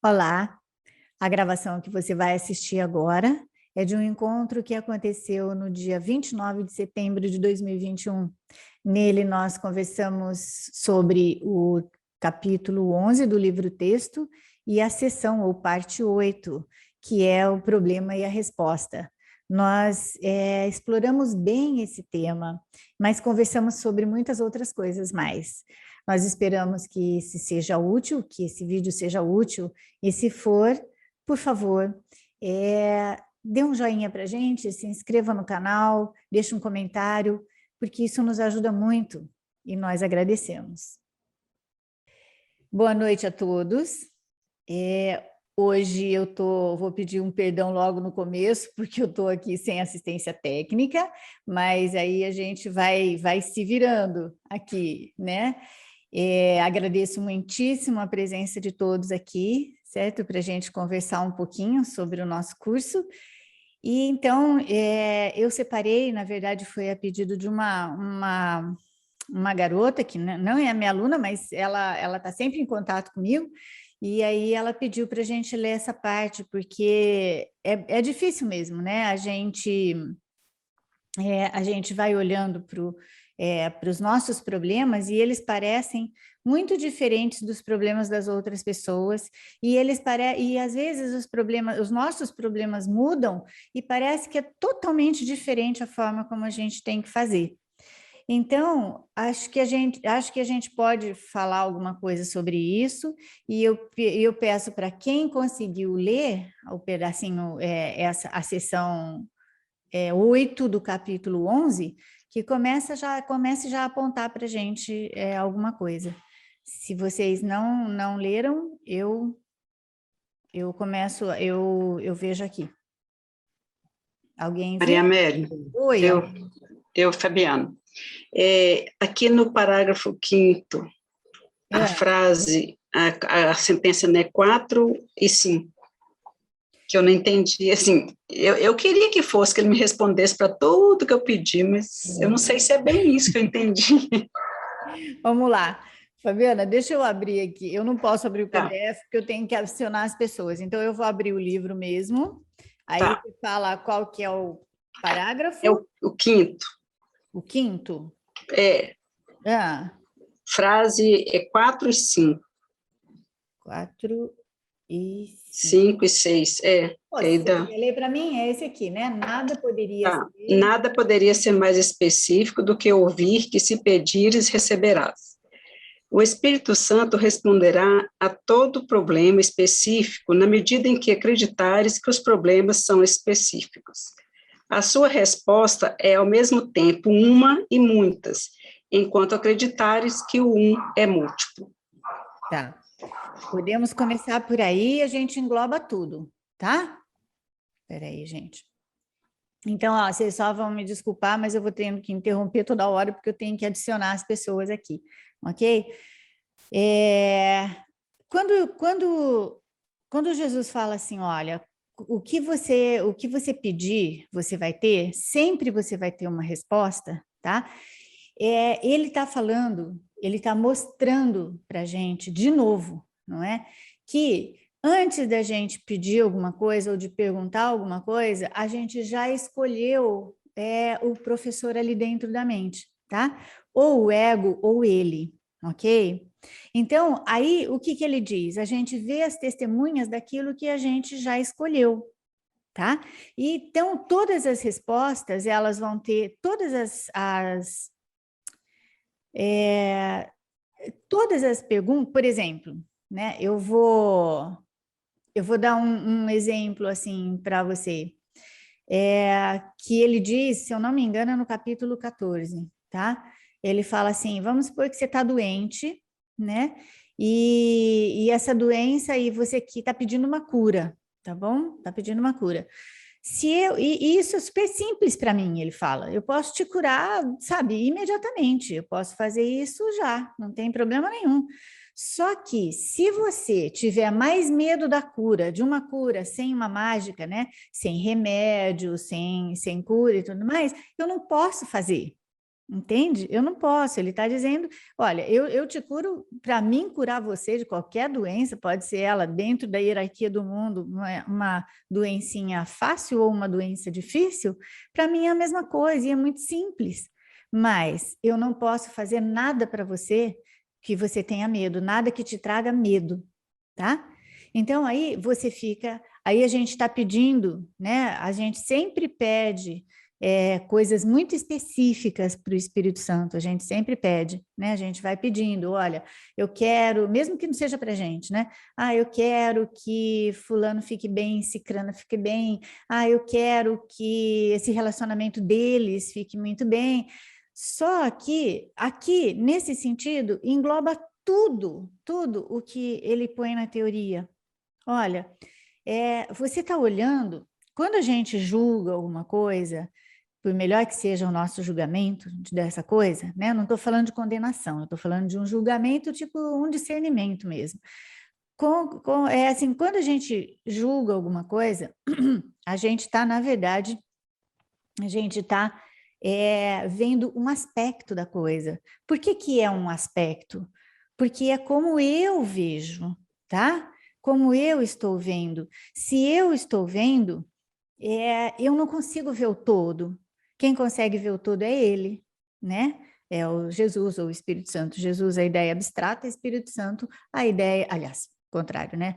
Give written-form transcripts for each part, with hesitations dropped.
Olá, a gravação que você vai assistir agora é de um encontro que aconteceu no dia 29 de setembro de 2021. Nele nós conversamos sobre o capítulo 11 do livro-texto e a sessão ou parte 8, que é o problema e a resposta. Nós exploramos bem esse tema, mas conversamos sobre muitas outras coisas mais. Nós esperamos que esse seja útil, que esse vídeo seja útil, e se for, por favor, dê um joinha para a gente, se inscreva no canal, deixe um comentário, porque isso nos ajuda muito e nós agradecemos. Boa noite a todos. Hoje eu vou pedir um perdão logo no começo, porque eu estou aqui sem assistência técnica, mas aí a gente vai se virando aqui, né? Agradeço muitíssimo a presença de todos aqui, certo? Para a gente conversar um pouquinho sobre o nosso curso. E então, eu separei, na verdade, foi a pedido de uma garota, que não é a minha aluna, mas ela está sempre em contato comigo, e aí ela pediu para a gente ler essa parte, porque é difícil mesmo, né? A gente vai olhando para os nossos problemas e eles parecem muito diferentes dos problemas das outras pessoas, e às vezes os nossos problemas mudam e parece que é totalmente diferente a forma como a gente tem que fazer. Então, acho que a gente pode falar alguma coisa sobre isso, e eu peço para quem conseguiu ler o pedacinho, a sessão 8 do capítulo 11, que comece já a apontar para a gente alguma coisa. Se vocês não leram, eu começo, eu vejo aqui. Alguém viu? Maria Amélia. Oi. Eu Fabiano. Aqui no parágrafo 5º, a frase, a sentença, né, 4 e 5, que eu não entendi, assim, eu queria que fosse, que ele me respondesse para tudo que eu pedi, mas eu não sei se é bem isso que eu entendi. Vamos lá. Fabiana, deixa eu abrir aqui. Eu não posso abrir o PDF, porque eu tenho que adicionar as pessoas. Então, eu vou abrir o livro mesmo. Aí você fala qual que é o parágrafo? É o 5º. O 5º? Frase 4 e 5. 4 e 5 e 6, Você quer ler para mim? É esse aqui, né? Nada poderia ser mais específico do que ouvir que se pedires, receberás. O Espírito Santo responderá a todo problema específico na medida em que acreditares que os problemas são específicos. A sua resposta é, ao mesmo tempo, uma e muitas, enquanto acreditares que o um é múltiplo. Tá. Podemos começar por aí e a gente engloba tudo, tá? Espera aí, gente. Então, vocês só vão me desculpar, mas eu vou tendo que interromper toda hora, porque eu tenho que adicionar as pessoas aqui, ok? Quando Jesus fala assim, olha, o que você pedir, você vai ter, sempre você vai ter uma resposta, tá? Ele está falando, ele está mostrando para a gente, de novo, não é? Que antes da gente pedir alguma coisa ou de perguntar alguma coisa, a gente já escolheu o professor ali dentro da mente, tá? Ou o ego ou ele, ok? Então, aí, o que ele diz? A gente vê as testemunhas daquilo que a gente já escolheu, tá? E, então, todas as respostas, elas vão ter, todas as perguntas, por exemplo, né? Eu vou dar um exemplo, assim, para você, que ele diz, se eu não me engano, é no capítulo 14, tá? Ele fala assim, vamos supor que você está doente, né? E essa doença aí você aqui está pedindo uma cura, tá bom? Está pedindo uma cura. E isso é super simples para mim, ele fala. Eu posso te curar, sabe, imediatamente. Eu posso fazer isso já, não tem problema nenhum. Só que se você tiver mais medo da cura, de uma cura sem uma mágica, né? Sem remédio, sem cura e tudo mais, eu não posso fazer. Entende? Eu não posso. Ele está dizendo, olha, eu te curo, para mim curar você de qualquer doença, pode ser ela dentro da hierarquia do mundo, uma doencinha fácil ou uma doença difícil, para mim é a mesma coisa e é muito simples. Mas eu não posso fazer nada para você que você tenha medo, nada que te traga medo, tá? Então aí você fica, aí a gente está pedindo, né? A gente sempre pede coisas muito específicas para o Espírito Santo, a gente sempre pede, né? A gente vai pedindo, olha, eu quero, mesmo que não seja para a gente, né? Ah, eu quero que fulano fique bem, cicrana fique bem, ah, eu quero que esse relacionamento deles fique muito bem. Só que aqui, nesse sentido, engloba tudo o que ele põe na teoria. Olha, você está olhando, quando a gente julga alguma coisa, por melhor que seja o nosso julgamento dessa coisa, né? Eu não estou falando de condenação, eu estou falando de um julgamento, tipo um discernimento mesmo. É assim, quando a gente julga alguma coisa, a gente está, na verdade, a gente está vendo um aspecto da coisa. Por que é um aspecto? Porque é como eu vejo, tá? Como eu estou vendo. Se eu estou vendo, eu não consigo ver o todo. Quem consegue ver o todo é ele, né? É o Jesus ou o Espírito Santo. Jesus, a ideia abstrata, Espírito Santo, a ideia, aliás, contrário, né?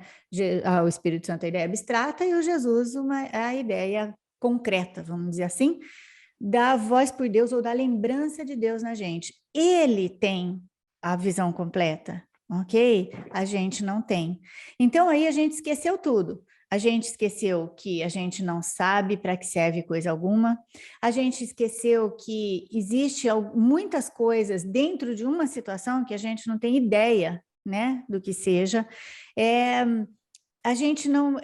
O Espírito Santo, a ideia abstrata, e o Jesus, a ideia concreta, vamos dizer assim, da voz por Deus ou da lembrança de Deus na gente. Ele tem a visão completa, ok? A gente não tem. Então aí a gente esqueceu tudo. A gente esqueceu que a gente não sabe para que serve coisa alguma. A gente esqueceu que existe muitas coisas dentro de uma situação que a gente não tem ideia, né, do que seja. A gente não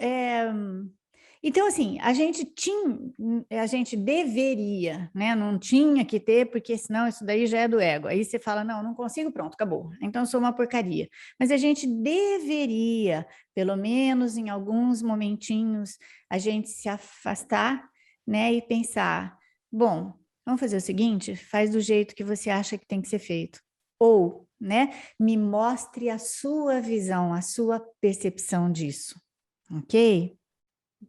Então, assim, a gente deveria, né? Não tinha que ter, porque senão isso daí já é do ego. Aí você fala, não consigo, pronto, acabou. Então, eu sou uma porcaria. Mas a gente deveria, pelo menos em alguns momentinhos, a gente se afastar, né? E pensar, bom, vamos fazer o seguinte, faz do jeito que você acha que tem que ser feito. Ou, né? Me mostre a sua visão, a sua percepção disso, ok?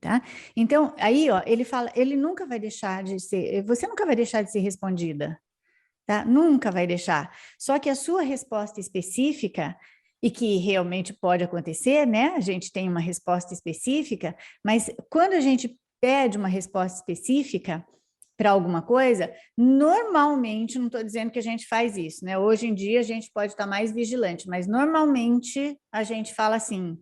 Tá? Então, aí, ó, ele fala, ele nunca vai deixar de ser, você nunca vai deixar de ser respondida, tá? Nunca vai deixar. Só que a sua resposta específica, e que realmente pode acontecer, né? A gente tem uma resposta específica, mas quando a gente pede uma resposta específica para alguma coisa, normalmente, não estou dizendo que a gente faz isso, né? Hoje em dia a gente pode estar mais vigilante, mas normalmente a gente fala assim,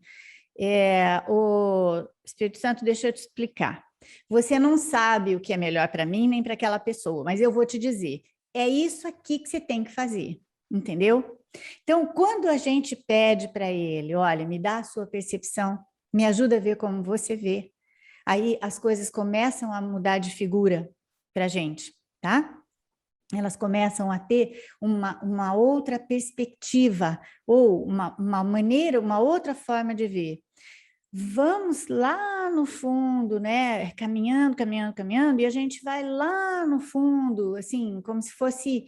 o Espírito Santo, deixa eu te explicar. Você não sabe o que é melhor para mim nem para aquela pessoa, mas eu vou te dizer, é isso aqui que você tem que fazer, entendeu? Então, quando a gente pede para ele, olha, me dá a sua percepção, me ajuda a ver como você vê, aí as coisas começam a mudar de figura para a gente, tá? Elas começam a ter uma outra perspectiva, ou uma maneira, uma outra forma de ver. Vamos lá no fundo, né? Caminhando, caminhando, caminhando, e a gente vai lá no fundo, assim, como se fosse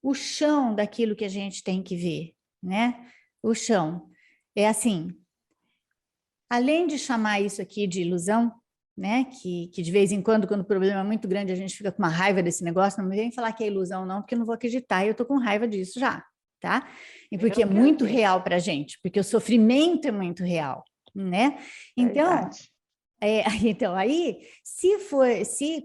o chão daquilo que a gente tem que ver, né? O chão. É assim, além de chamar isso aqui de ilusão, né? Que de vez em quando o problema é muito grande, a gente fica com uma raiva desse negócio, não me vem falar que é ilusão, não, porque eu não vou acreditar, e eu tô com raiva disso já, tá? E porque é muito real para a gente, porque o sofrimento é muito real, né? Então, então aí,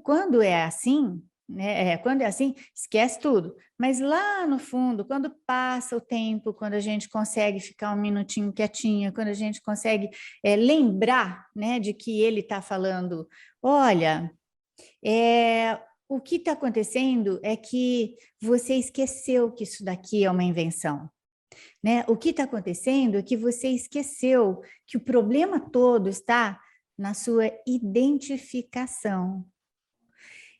quando é assim, né? Quando é assim, esquece tudo. Mas lá no fundo, quando passa o tempo, quando a gente consegue ficar um minutinho quietinho, quando a gente consegue lembrar, né, de que ele está falando, olha, o que está acontecendo é que você esqueceu que isso daqui é uma invenção. Né? O que está acontecendo é que você esqueceu que o problema todo está na sua identificação.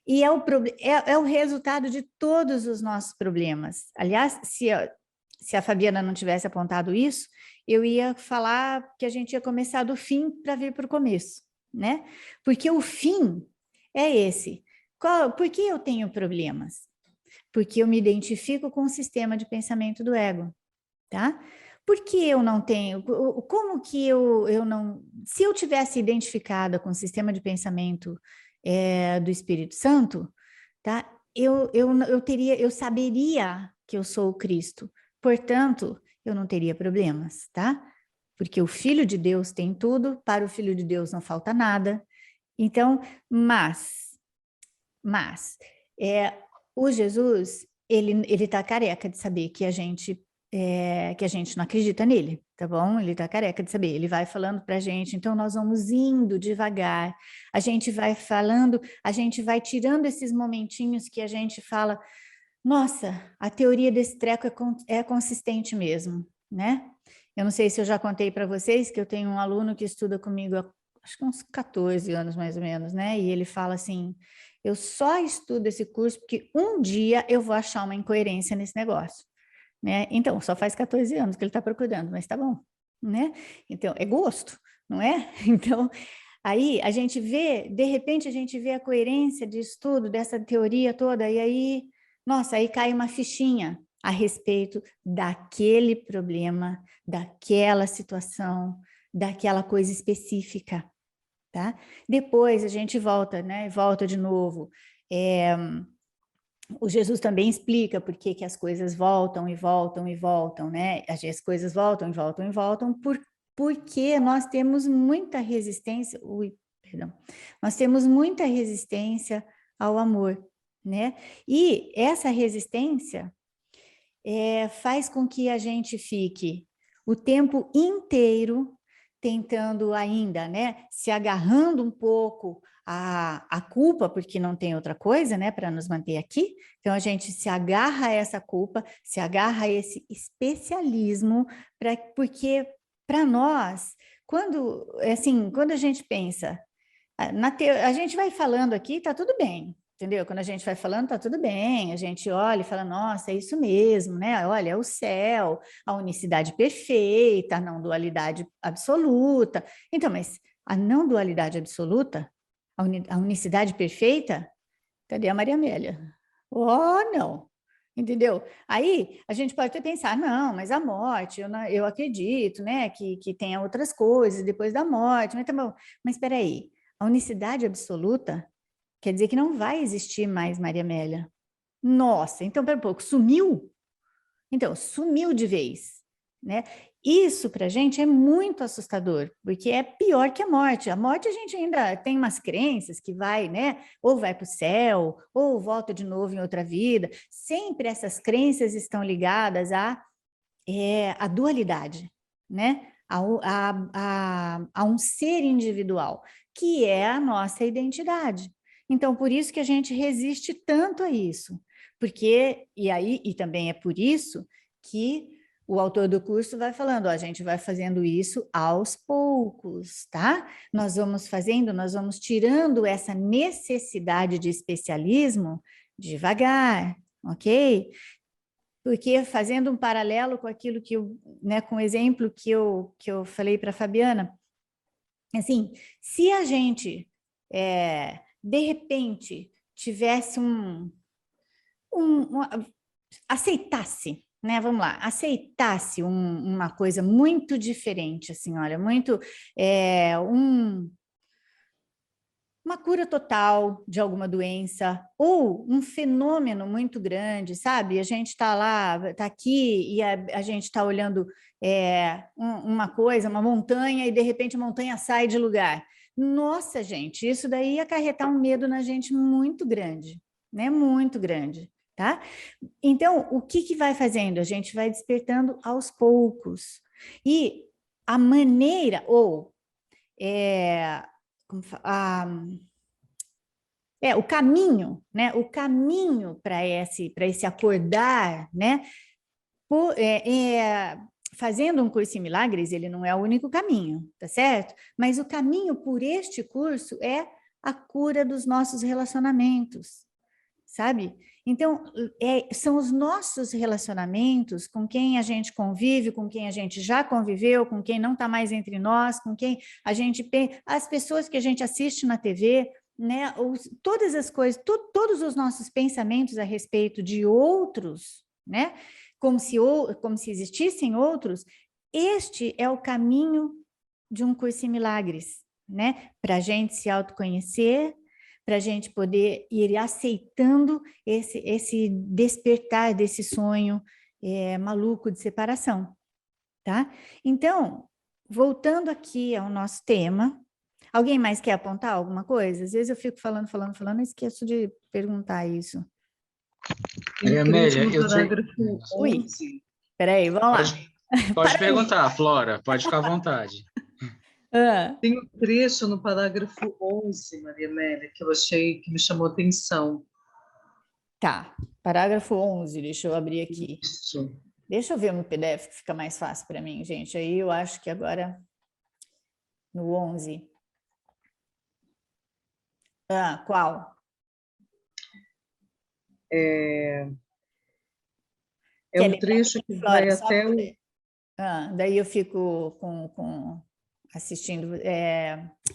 E é o resultado de todos os nossos problemas. Aliás, se a Fabiana não tivesse apontado isso, eu ia falar que a gente ia começar do fim para vir para o começo, né? Porque o fim é esse. Por que eu tenho problemas? Porque eu me identifico com o sistema de pensamento do ego, tá? Por que eu não tenho? Como que eu não... Se eu tivesse identificada com o sistema de pensamento do Espírito Santo, tá? Eu saberia que eu sou o Cristo. Portanto, eu não teria problemas, tá? Porque o Filho de Deus tem tudo, para o Filho de Deus não falta nada. Então, o Jesus, ele tá careca de saber que a gente não acredita nele, tá bom? Ele tá careca de saber, ele vai falando pra gente, então nós vamos indo devagar, a gente vai falando, a gente vai tirando esses momentinhos que a gente fala, nossa, a teoria desse treco é consistente mesmo, né? Eu não sei se eu já contei para vocês que eu tenho um aluno que estuda comigo há, acho que uns 14 anos mais ou menos, né? E ele fala assim, eu só estudo esse curso porque um dia eu vou achar uma incoerência nesse negócio, né? Então, só faz 14 anos que ele está procurando, mas tá bom, né? Então, é gosto, não é? Então, aí a gente vê, de repente a gente vê a coerência de estudo dessa teoria toda, e aí, nossa, aí cai uma fichinha a respeito daquele problema, daquela situação, daquela coisa específica, tá? Depois a gente volta, né? Volta de novo. O Jesus também explica por que que as coisas voltam e voltam e voltam, né? As coisas voltam e voltam e voltam porque nós temos muita resistência, nós temos muita resistência ao amor, né? E essa resistência faz com que a gente fique o tempo inteiro tentando ainda, né, se agarrando um pouco à culpa, porque não tem outra coisa, né, para nos manter aqui. Então, a gente se agarra a essa culpa, se agarra a esse especialismo, porque para nós, quando a gente pensa, a gente vai falando aqui, tá tudo bem, entendeu? Quando a gente vai falando, tá tudo bem, a gente olha e fala, nossa, é isso mesmo, né? Olha, é o céu, a unicidade perfeita, a não dualidade absoluta. Então, mas a não dualidade absoluta, a unicidade perfeita, cadê a Maria Amélia? Oh, não! Entendeu? Aí a gente pode até pensar, não, mas a morte, eu acredito, né, que tenha outras coisas depois da morte, mas tá bom, mas espera aí, a unicidade absoluta quer dizer que não vai existir mais Maria Amélia. Nossa, então, pera um pouco, sumiu? Então, sumiu de vez, né? Isso para a gente é muito assustador, porque é pior que a morte. A morte a gente ainda tem umas crenças que vai, né? Ou vai para o céu, ou volta de novo em outra vida. Sempre essas crenças estão ligadas à dualidade, né? A um ser individual, que é a nossa identidade. Então, por isso que a gente resiste tanto a isso, porque, e também é por isso que o autor do curso vai falando, ó, a gente vai fazendo isso aos poucos, tá? Nós vamos fazendo, nós vamos tirando essa necessidade de especialismo devagar, ok? Porque fazendo um paralelo com aquilo que eu, né, com o exemplo que eu falei para a Fabiana, assim, se a gente, de repente, tivesse aceitasse, né, vamos lá, aceitasse uma coisa muito diferente, assim, olha, muito, uma cura total de alguma doença ou um fenômeno muito grande, sabe? A gente está lá, está aqui e a gente está olhando uma coisa, uma montanha, e de repente a montanha sai de lugar. Nossa, gente, isso daí ia acarretar um medo na gente muito grande, né? Muito grande, tá? Então, o que vai fazendo? A gente vai despertando aos poucos. E a maneira, ou o caminho, né? O caminho para esse acordar, né? Fazendo um curso em milagres, ele não é o único caminho, tá certo? Mas o caminho por este curso é a cura dos nossos relacionamentos, sabe? Então, são os nossos relacionamentos com quem a gente convive, com quem a gente já conviveu, com quem não está mais entre nós, com quem a gente... As pessoas que a gente assiste na TV, né, todas as coisas, todos os nossos pensamentos a respeito de outros, né, como se existissem outros, este é o caminho de um curso em milagres, né, para a gente se autoconhecer, para a gente poder ir aceitando esse despertar desse sonho maluco de separação, tá? Então, voltando aqui ao nosso tema, alguém mais quer apontar alguma coisa? Às vezes eu fico falando e esqueço de perguntar isso. Maria Amélia, No parágrafo Ui, 11. Peraí, vamos lá. Pode perguntar, Flora, pode ficar à vontade. Tem um trecho no parágrafo 11, Maria Amélia, que eu achei que me chamou a atenção. Tá, parágrafo 11, deixa eu abrir aqui. Isso. Deixa eu ver no PDF que fica mais fácil para mim, gente. Aí eu acho que agora no 11. Qual? É Quer um ler pra trecho mim, que Flora, vai só até o... daí eu fico assistindo,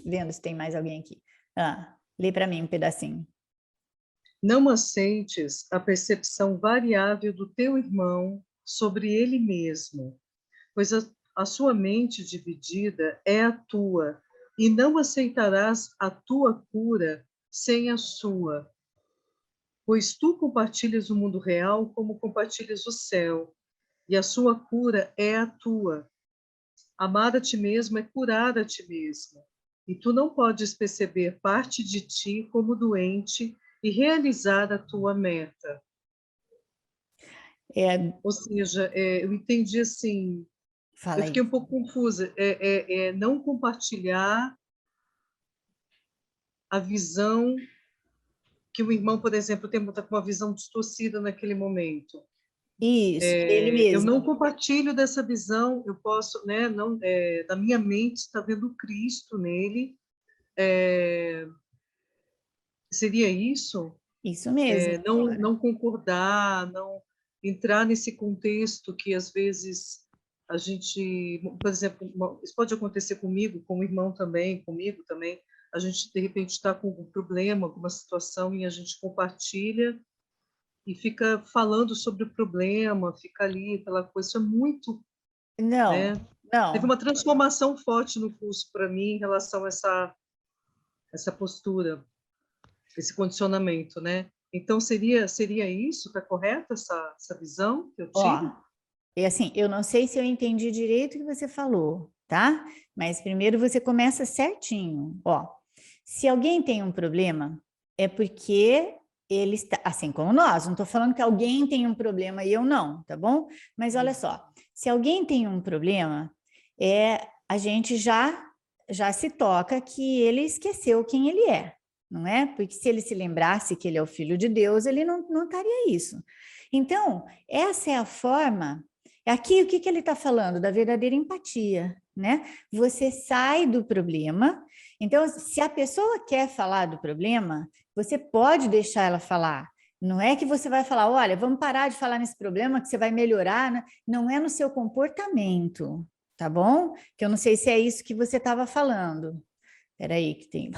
vendo se tem mais alguém aqui. Lê para mim um pedacinho. Não aceites a percepção variável do teu irmão sobre ele mesmo, pois a sua mente dividida é a tua, e não aceitarás a tua cura sem a sua, pois tu compartilhas o mundo real como compartilhas o céu, e a sua cura é a tua. Amar a ti mesmo é curar a ti mesmo, e tu não podes perceber parte de ti como doente e realizar a tua meta. Ou seja, eu entendi assim, Fala eu fiquei aí. um pouco confusa, não compartilhar a visão que o irmão, por exemplo, está com uma visão distorcida naquele momento. Isso, ele Eu mesmo. não compartilho dessa visão, eu posso, né, não, da minha mente está vendo Cristo nele. Seria isso? Isso mesmo. Não concordar, não entrar nesse contexto que às vezes a gente, por exemplo, isso pode acontecer comigo, com o irmão também, comigo também. A gente de repente está com um problema, alguma situação e a gente compartilha e fica falando sobre o problema, fica ali aquela coisa, isso é muito, Não, né? Teve não. uma transformação forte no curso para mim em relação a essa postura, esse condicionamento, né? Então seria isso? Está correta essa visão que eu tive? Ó, assim, eu não sei se eu entendi direito o que você falou, tá? Mas primeiro você começa certinho. Ó, se alguém tem um problema, é porque ele está, assim como nós, não estou falando que alguém tem um problema e eu não, tá bom? Mas olha só, se alguém tem um problema, a gente já se toca que ele esqueceu quem ele é, não é? Porque se ele se lembrasse que ele é o filho de Deus, ele não estaria isso. Então, essa é a forma. Aqui, o que ele está falando? Da verdadeira empatia, né? Você sai do problema. Então, se a pessoa quer falar do problema, você pode deixar ela falar. Não é que você vai falar, olha, vamos parar de falar nesse problema que você vai melhorar, né? Não é no seu comportamento, tá bom? Que eu não sei se é isso que você estava falando. Espera aí que tem...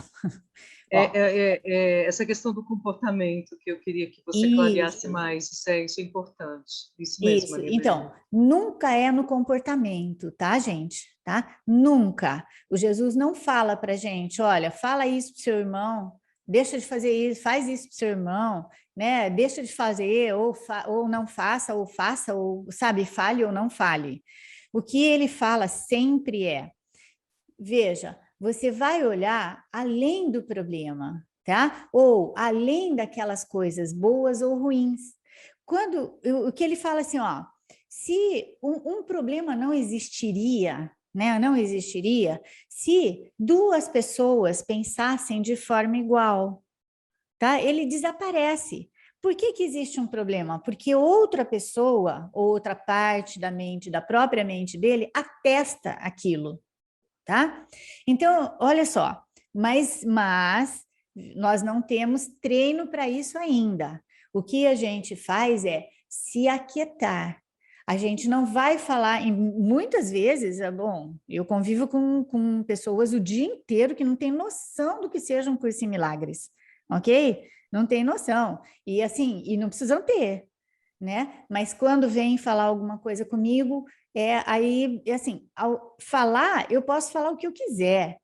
Essa questão do comportamento que eu queria que você clareasse mais, isso é importante. Isso mesmo, Maria. Então, nunca é no comportamento, tá, gente? Tá? Nunca. O Jesus não fala para gente, olha, fala isso pro seu irmão, deixa de fazer isso, faz isso pro seu irmão, né? Deixa de fazer, ou não faça, ou, sabe, fale ou não fale. O que ele fala sempre veja, você vai olhar além do problema, tá? Ou além daquelas coisas boas ou ruins. O que ele fala assim, ó, se um problema não existiria, né? Não existiria se duas pessoas pensassem de forma igual, tá? Ele desaparece. Por que existe um problema? Porque outra pessoa, outra parte da mente, da própria mente dele, atesta aquilo. Tá? Então, olha só, mas nós não temos treino para isso ainda. O que a gente faz é se aquietar. A gente não vai falar, muitas vezes, bom, eu convivo com pessoas o dia inteiro que não têm noção do que seja um curso em milagres, ok? Não tem noção. E assim, e não precisam ter, né? Mas quando vem falar alguma coisa comigo, aí, assim, ao falar, eu posso falar o que eu quiser,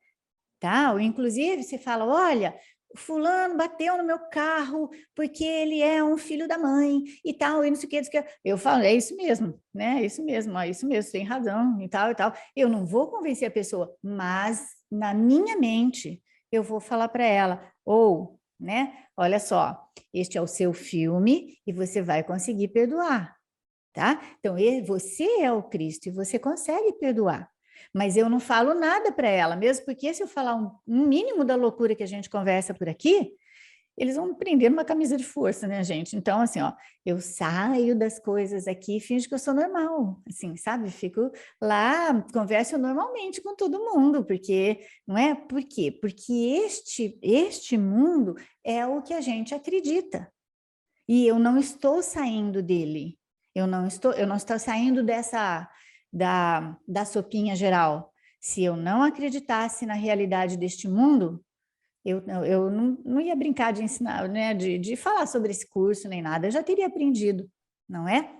tá? Ou, inclusive, você fala, olha, fulano bateu no meu carro porque ele é um filho da mãe e tal, e não sei o que, não sei o que. Eu falo, é isso mesmo, né? É isso mesmo, é isso mesmo, tem razão e tal e tal. Eu não vou convencer a pessoa, mas na minha mente eu vou falar para ela, ou, né? Olha só, este é o seu filme e você vai conseguir perdoar, tá? Então, você é o Cristo e você consegue perdoar. Mas eu não falo nada para ela, mesmo porque se eu falar um mínimo da loucura que a gente conversa por aqui, eles vão me prender numa camisa de força, né, gente? Então, assim, ó, eu saio das coisas aqui e finjo que eu sou normal, assim, sabe? Fico lá, converso normalmente com todo mundo, porque, não é? Por quê? Porque este mundo é o que a gente acredita. E eu não estou saindo dele. Eu não estou saindo da sopinha geral. Se eu não acreditasse na realidade deste mundo, eu não ia brincar de ensinar, né, de falar sobre esse curso nem nada, eu já teria aprendido, não é?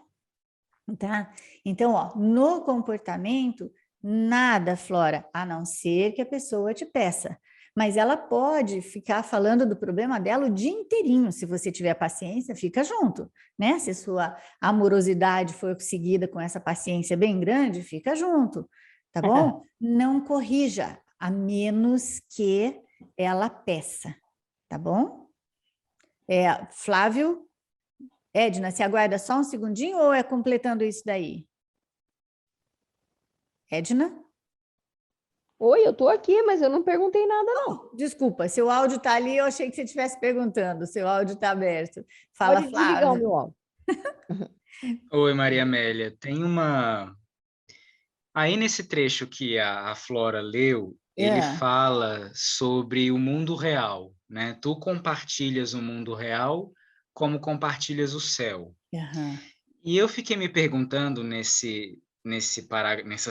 Tá? Então, ó, no comportamento, nada, Flora, a não ser que a pessoa te peça. Mas ela pode ficar falando do problema dela o dia inteirinho. Se você tiver paciência, fica junto, né? Se a sua amorosidade for seguida com essa paciência bem grande, fica junto, tá bom? Não corrija, a menos que ela peça, tá bom? Flávio, Edna, você aguarda só um segundinho ou é completando isso daí? Edna? Oi, eu tô aqui, mas eu não perguntei nada, não. Desculpa, seu áudio está ali, eu achei que você estivesse perguntando, seu áudio está aberto. Fala, Pode desligar o Flávio. meu áudio. Oi, Maria Amélia. Tem uma. Aí nesse trecho que a Flora leu, ele fala sobre o mundo real, né? Tu compartilhas o mundo real como compartilhas o céu. Uhum. E eu fiquei me perguntando nessa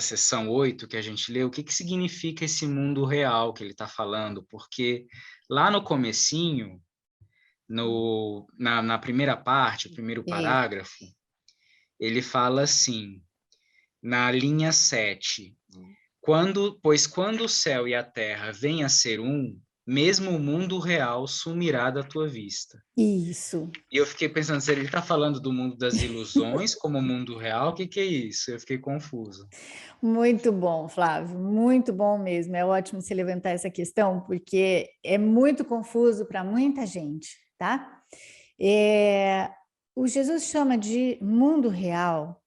seção 8 que a gente leu, o que significa esse mundo real que ele está falando, porque lá no comecinho, na primeira parte, o primeiro parágrafo, ele fala assim, na linha 7, pois quando o céu e a terra vêm a ser um, mesmo o mundo real sumirá da tua vista. Isso. E eu fiquei pensando, se ele está falando do mundo das ilusões como o mundo real, o que é isso? Eu fiquei confuso. Muito bom, Flávio, muito bom mesmo. É ótimo você levantar essa questão, porque é muito confuso para muita gente, tá? O Jesus chama de mundo real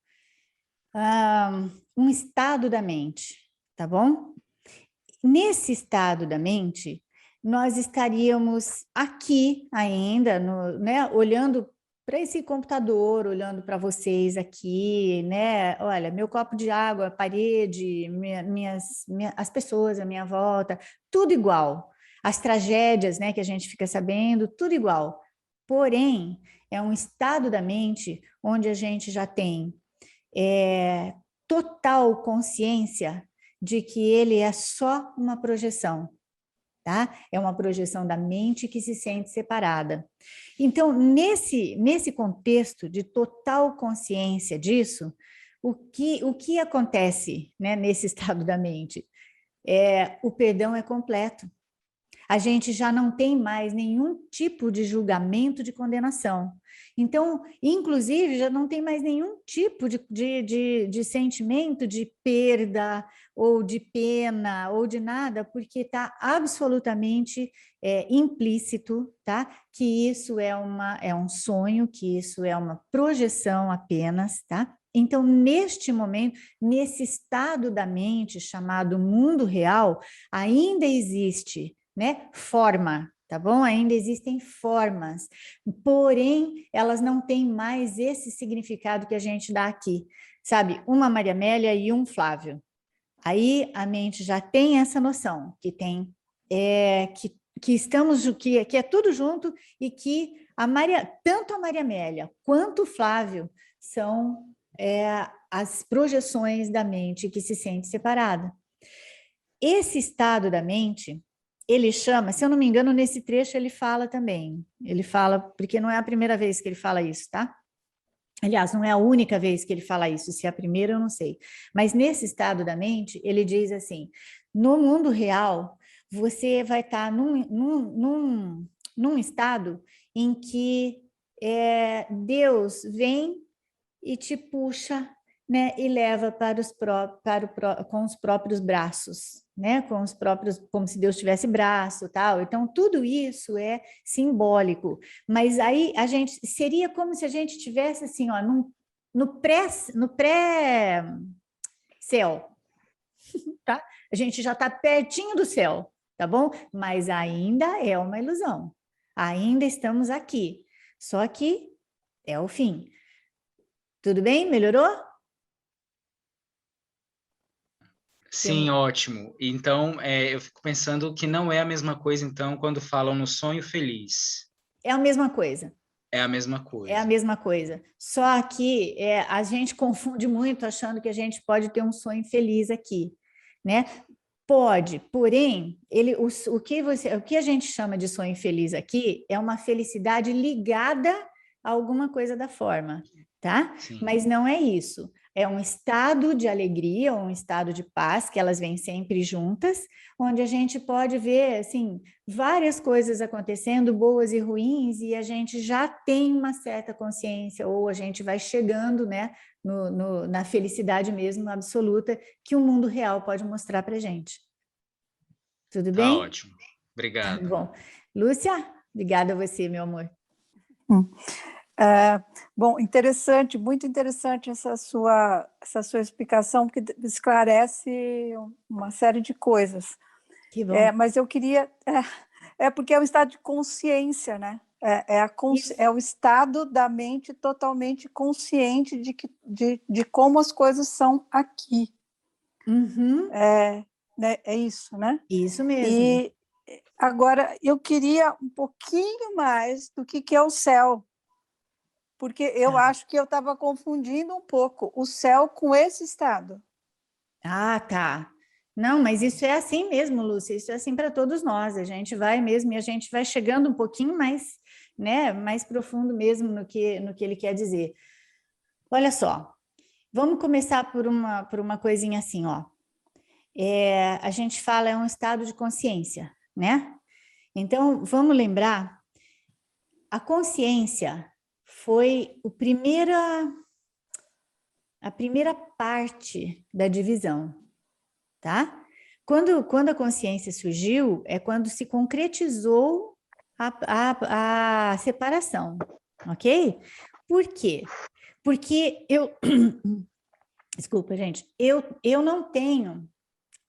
um estado da mente, tá bom? Nesse estado da mente, nós estaríamos aqui ainda, né, olhando para esse computador, olhando para vocês aqui, né? Olha, meu copo de água, a parede, as pessoas à minha volta, tudo igual. As tragédias, né, que a gente fica sabendo, tudo igual. Porém, é um estado da mente onde a gente já tem total consciência de que ele é só uma projeção, tá? É uma projeção da mente que se sente separada. Então, nesse contexto de total consciência disso, o que acontece, né, nesse estado da mente? O perdão é completo. A gente já não tem mais nenhum tipo de julgamento de condenação. Então, inclusive, já não tem mais nenhum tipo de sentimento de perda ou de pena ou de nada, porque está absolutamente implícito, tá? Que isso é um sonho, que isso é uma projeção apenas, tá? Então, neste momento, nesse estado da mente chamado mundo real, ainda existe, né, forma, tá bom? Ainda existem formas, porém, elas não têm mais esse significado que a gente dá aqui, sabe? Uma Maria Amélia e um Flávio. Aí a mente já tem essa noção, que tem, que estamos, que é tudo junto e que tanto a Maria Amélia quanto o Flávio são as projeções da mente que se sente separada. Esse estado da mente, ele chama, se eu não me engano, nesse trecho ele fala também. Ele fala, porque não é a primeira vez que ele fala isso, tá? Aliás, não é a única vez que ele fala isso, se é a primeira eu não sei. Mas nesse estado da mente, ele diz assim, no mundo real, você vai estar num estado em que Deus vem e te puxa, né, e leva com os próprios braços, né, com os próprios, como se Deus tivesse braço, tal. Então tudo isso é simbólico, mas aí a gente seria como se a gente tivesse assim, ó, no pré-céu, tá? A gente já está pertinho do céu, tá bom? Mas ainda é uma ilusão. Ainda estamos aqui. Só que é o fim. Tudo bem? Melhorou? Sim, ótimo. Então, eu fico pensando que não é a mesma coisa, então, quando falam no sonho feliz. É a mesma coisa. É a mesma coisa. É a mesma coisa. Só que a gente confunde muito achando que a gente pode ter um sonho feliz aqui, né? Pode, porém, o que a gente chama de sonho feliz aqui é uma felicidade ligada a alguma coisa da forma, tá? Sim. Mas não é isso. É um estado de alegria, um estado de paz, que elas vêm sempre juntas, onde a gente pode ver, assim, várias coisas acontecendo, boas e ruins, e a gente já tem uma certa consciência, ou a gente vai chegando, né, na felicidade mesmo absoluta que o mundo real pode mostrar para a gente. Tudo bem? Tá ótimo. Obrigado. Bom. Lúcia, obrigada a você, meu amor. Bom, interessante, muito interessante essa sua explicação, porque esclarece uma série de coisas. Que bom. Mas eu queria... porque é um estado de consciência, né? É o estado da mente totalmente consciente de como as coisas são aqui. Uhum. Né? É isso, né? Isso mesmo. E agora, eu queria um pouquinho mais do que é o céu, porque eu acho que eu estava confundindo um pouco o céu com esse estado. Ah, tá. Não, mas isso é assim mesmo, Lúcia, isso é assim para todos nós, a gente vai mesmo e a gente vai chegando um pouquinho mais, né, mais profundo mesmo no que ele quer dizer. Olha só, vamos começar por uma coisinha assim, ó. A gente fala é um estado de consciência, né? Então, vamos lembrar, a consciência foi a primeira parte da divisão, tá? Quando a consciência surgiu, é quando se concretizou a separação, ok? Por quê? Porque desculpa, gente, eu não tenho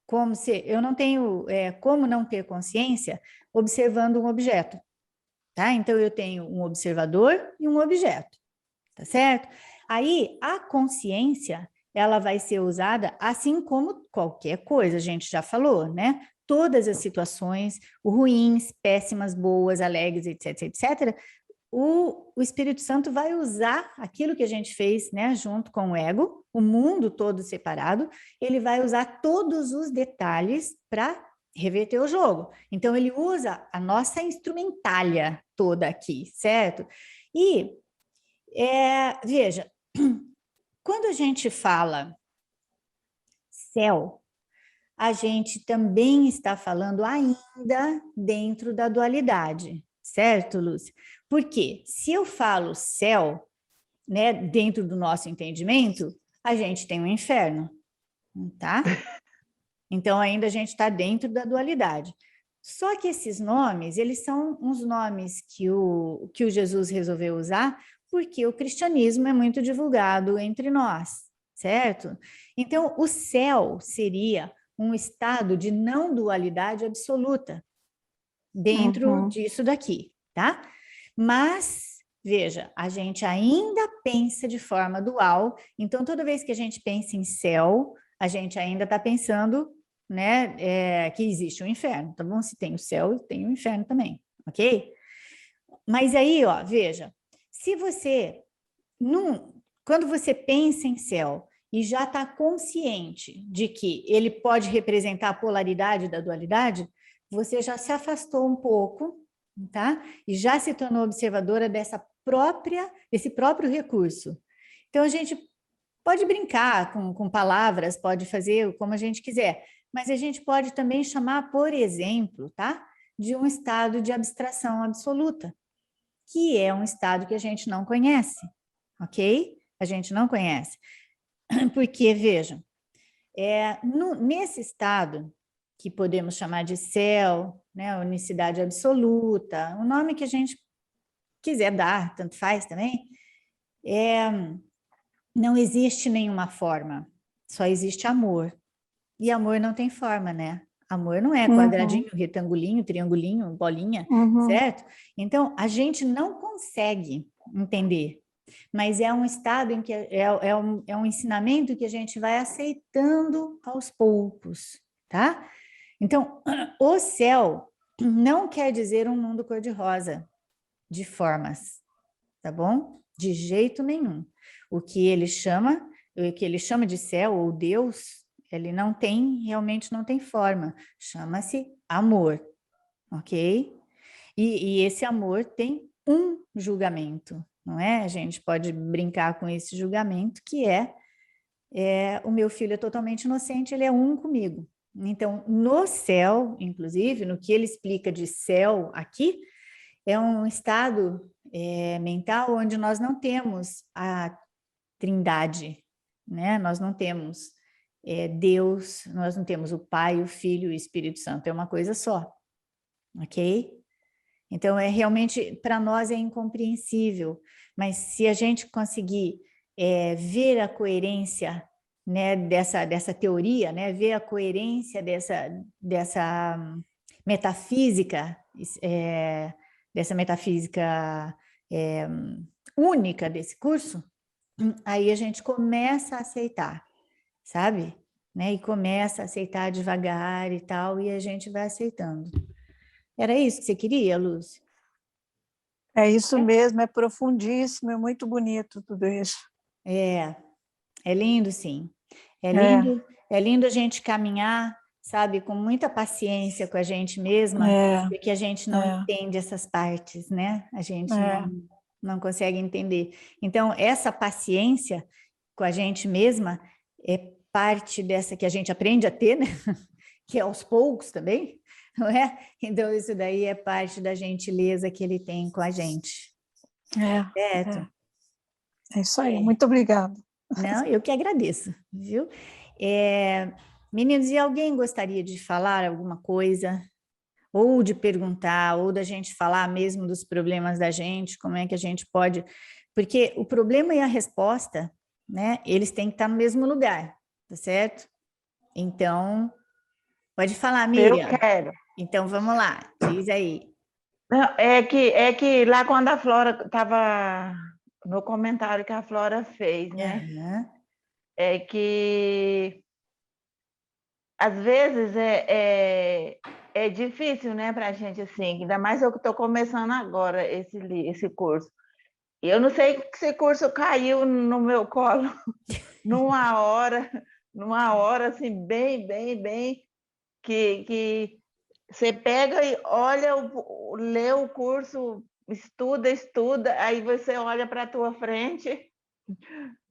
como não ter consciência observando um objeto, tá? Então eu tenho um observador e um objeto, tá certo? Aí a consciência, ela vai ser usada assim como qualquer coisa, a gente já falou, né? Todas as situações, ruins, péssimas, boas, alegres, etc, etc, o Espírito Santo vai usar aquilo que a gente fez, né, junto com o ego, o mundo todo separado, ele vai usar todos os detalhes para reverter o jogo. Então, ele usa a nossa instrumentalha toda aqui, certo? E, veja, quando a gente fala céu, a gente também está falando ainda dentro da dualidade, certo, Lúcia? Porque se eu falo céu, né, dentro do nosso entendimento, a gente tem um inferno, tá? Então ainda a gente está dentro da dualidade. Só que esses nomes, eles são uns nomes que o Jesus resolveu usar porque o cristianismo é muito divulgado entre nós, certo? Então o céu seria um estado de não dualidade absoluta dentro disso daqui, tá? Mas, veja, a gente ainda pensa de forma dual, então toda vez que a gente pensa em céu, a gente ainda está pensando, né, que existe um inferno, tá bom? Se tem o céu, tem o inferno também, ok? Mas aí, ó, veja, se você, quando você pensa em céu e já está consciente de que ele pode representar a polaridade da dualidade, você já se afastou um pouco, tá? E já se tornou observadora desse próprio recurso. Então, a gente pode brincar com palavras, pode fazer como a gente quiser, mas a gente pode também chamar, por exemplo, tá? De um estado de abstração absoluta, que é um estado que a gente não conhece, ok? A gente não conhece. Porque, vejam, nesse estado, que podemos chamar de céu, né, unicidade absoluta, o nome que a gente quiser dar, tanto faz também, não existe nenhuma forma, só existe amor. E amor não tem forma, né? Amor não é quadradinho, retangulinho, triangulinho, bolinha, certo? Então, a gente não consegue entender, mas é um estado em que é um ensinamento que a gente vai aceitando aos poucos, tá? Então, o céu não quer dizer um mundo cor-de-rosa, de formas, tá bom? De jeito nenhum. O que ele chama de céu ou Deus, ele realmente não tem forma, chama-se amor, ok? E esse amor tem um julgamento, não é? A gente pode brincar com esse julgamento, que o meu filho é totalmente inocente, ele é um comigo. Então, no céu, inclusive, no que ele explica de céu aqui, é um estado mental onde nós não temos a trindade, né? Nós não temos Deus, nós não temos o Pai, o Filho e o Espírito Santo, é uma coisa só, ok? Então, realmente, para nós é incompreensível, mas se a gente conseguir ver a coerência, né, dessa teoria, né, ver a coerência dessa metafísica, dessa metafísica única desse curso, aí a gente começa a aceitar, sabe? Né? E começa a aceitar devagar e tal, e a gente vai aceitando. Era isso que você queria, Lúcia? É isso mesmo, é profundíssimo, é muito bonito tudo isso. É lindo, sim. É lindo a gente caminhar, sabe, com muita paciência com a gente mesma, porque a gente não entende essas partes, né? A gente não consegue entender. Então, essa paciência com a gente mesma é parte dessa que a gente aprende a ter, né? Que é aos poucos também, não é? Então, isso daí é parte da gentileza que ele tem com a gente. Certo? É isso aí, muito obrigada. Não, eu que agradeço, viu? Meninos, e alguém gostaria de falar alguma coisa? Ou de perguntar, ou da gente falar mesmo dos problemas da gente, como é que a gente pode... Porque o problema e a resposta, né, eles têm que estar no mesmo lugar, tá certo? Então, pode falar, Miriam. Eu quero. Então, vamos lá, diz aí. Não, é que lá quando a Flora estava no comentário que a Flora fez, né? É que às vezes é difícil, né, para a gente, assim, ainda mais eu que estou começando agora esse curso. Eu não sei que esse curso caiu no meu colo numa hora assim, bem, que você pega e olha, lê o curso, estuda, aí você olha para a tua frente,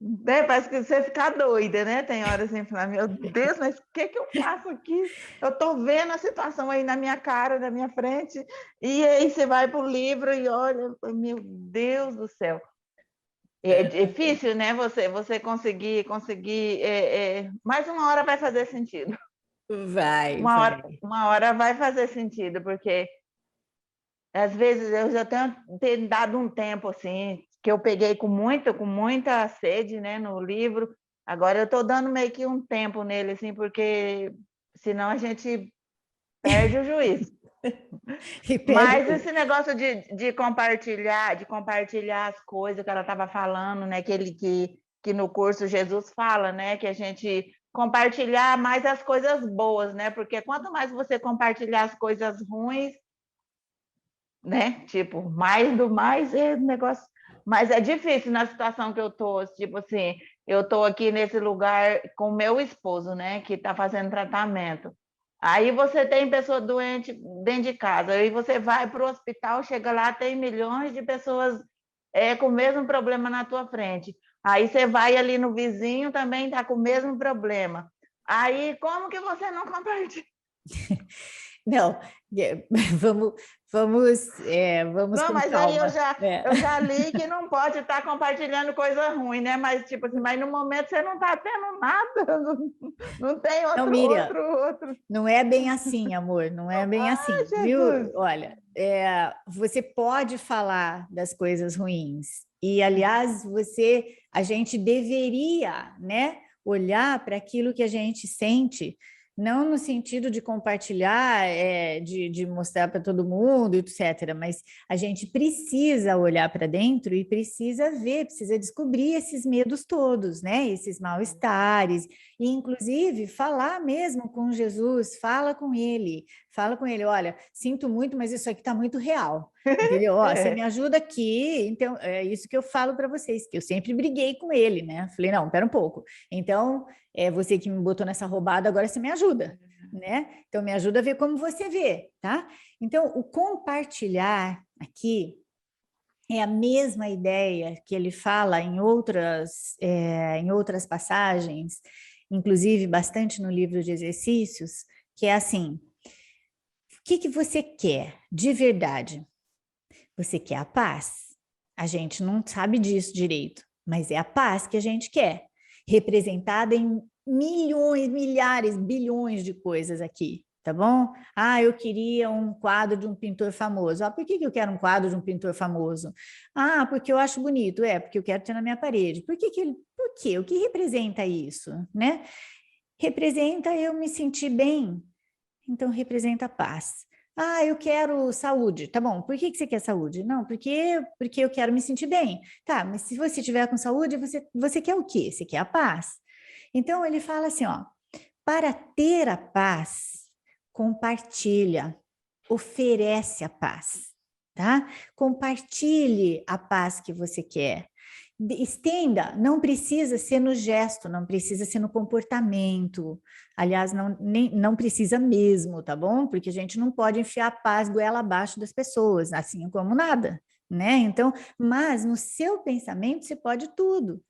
né? Parece que você fica doida, né? Tem horas assim, falar, meu Deus, mas o que eu faço aqui? Eu estou vendo a situação aí na minha cara, na minha frente, e aí você vai para o livro e olha, meu Deus do céu. É difícil, né? Você conseguir, mas uma hora vai fazer sentido. Uma hora vai fazer sentido, porque às vezes eu já tenho dado um tempo assim, que eu peguei com muita sede, né, no livro. Agora eu estou dando meio que um tempo nele, assim, porque senão a gente perde o juízo. Mas esse negócio de compartilhar as coisas que ela estava falando, né, que no curso Jesus fala, né, que a gente compartilhar mais as coisas boas, né, porque quanto mais você compartilhar as coisas ruins, né, tipo, mais do mais é negócio, mas é difícil na situação que eu tô, tipo assim, eu estou aqui nesse lugar com o meu esposo, né, que está fazendo tratamento. Aí você tem pessoa doente dentro de casa, aí você vai para o hospital, chega lá, tem milhões de pessoas com o mesmo problema na tua frente. Aí você vai ali no vizinho, também está com o mesmo problema. Aí, como que você não compartilha? Não, vamos não, com mas calma. Aí eu já li que não pode estar compartilhando coisa ruim, né? Mas, tipo assim, mas no momento você não está tendo nada, não tem outro, não, Miriam, outro. Não é bem assim, amor, não é bem assim, viu? Olha, você pode falar das coisas ruins, e, aliás, a gente deveria, né, olhar para aquilo que a gente sente, não no sentido de compartilhar, de mostrar para todo mundo, etc., mas a gente precisa olhar para dentro e precisa ver, precisa descobrir esses medos todos, né? Esses mal-estares, e inclusive falar mesmo com Jesus, fala com ele, olha, sinto muito, mas isso aqui está muito real, entendeu? Ó, você me ajuda aqui, então é isso que eu falo para vocês, que eu sempre briguei com ele, né? Falei, não, pera um pouco, então você que me botou nessa roubada, agora você me ajuda, né? Então me ajuda a ver como você vê, tá? Então o compartilhar aqui é a mesma ideia que ele fala em outras passagens, inclusive bastante no livro de exercícios, que é assim: o que você quer de verdade? Você quer a paz? A gente não sabe disso direito, mas é a paz que a gente quer, representada em milhões, milhares, bilhões de coisas aqui, tá bom? Ah, eu queria um quadro de um pintor famoso. Ah, por que eu quero um quadro de um pintor famoso? Ah, porque eu acho bonito. Porque eu quero ter na minha parede. Por quê? O que representa isso, né? Representa eu me sentir bem. Então, representa a paz. Ah, eu quero saúde. Tá bom, por que você quer saúde? Não, porque eu quero me sentir bem. Tá, mas se você tiver com saúde, você quer o quê? Você quer a paz. Então, ele fala assim, ó, para ter a paz, compartilha, oferece a paz, tá? Compartilhe a paz que você quer. Estenda, não precisa ser no gesto, não precisa ser no comportamento. Aliás, não precisa mesmo, tá bom? Porque a gente não pode enfiar a paz goela abaixo das pessoas, assim como nada, né? Então, mas no seu pensamento você pode tudo.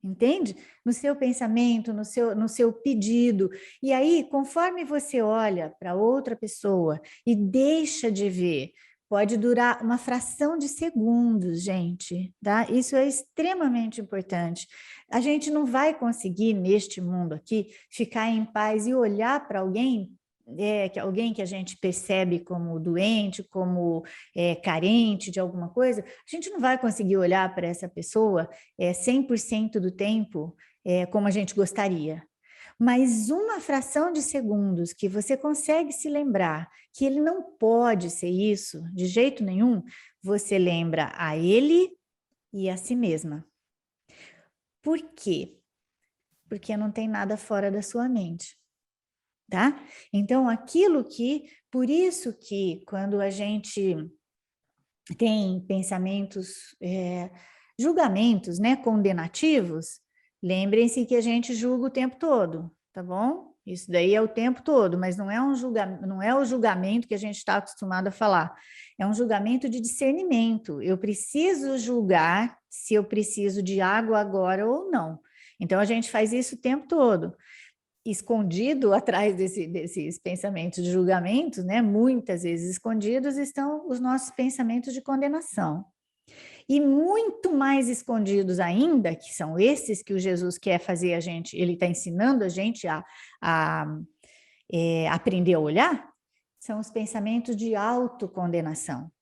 Entende? No seu pensamento, no seu pedido. E aí, conforme você olha para outra pessoa e deixa de ver, pode durar uma fração de segundos, gente, tá? Isso é extremamente importante. A gente não vai conseguir, neste mundo aqui, ficar em paz e olhar para alguém que a gente percebe como doente, como carente de alguma coisa, a gente não vai conseguir olhar para essa pessoa 100% do tempo como a gente gostaria. Mas uma fração de segundos que você consegue se lembrar que ele não pode ser isso de jeito nenhum, você lembra a ele e a si mesma. Por quê? Porque não tem nada fora da sua mente. Tá? Então, por isso que quando a gente tem pensamentos, julgamentos, né, condenativos, lembrem-se que a gente julga o tempo todo, tá bom? Isso daí é o tempo todo, mas não é o julgamento que a gente está acostumado a falar, é um julgamento de discernimento. Eu preciso julgar se eu preciso de água agora ou não. Então, a gente faz isso o tempo todo. Escondido atrás desses pensamentos de julgamento, né? Muitas vezes escondidos estão os nossos pensamentos de condenação. E muito mais escondidos ainda, que são esses que o Jesus quer fazer a gente, ele está ensinando a gente a aprender a olhar, são os pensamentos de autocondenação,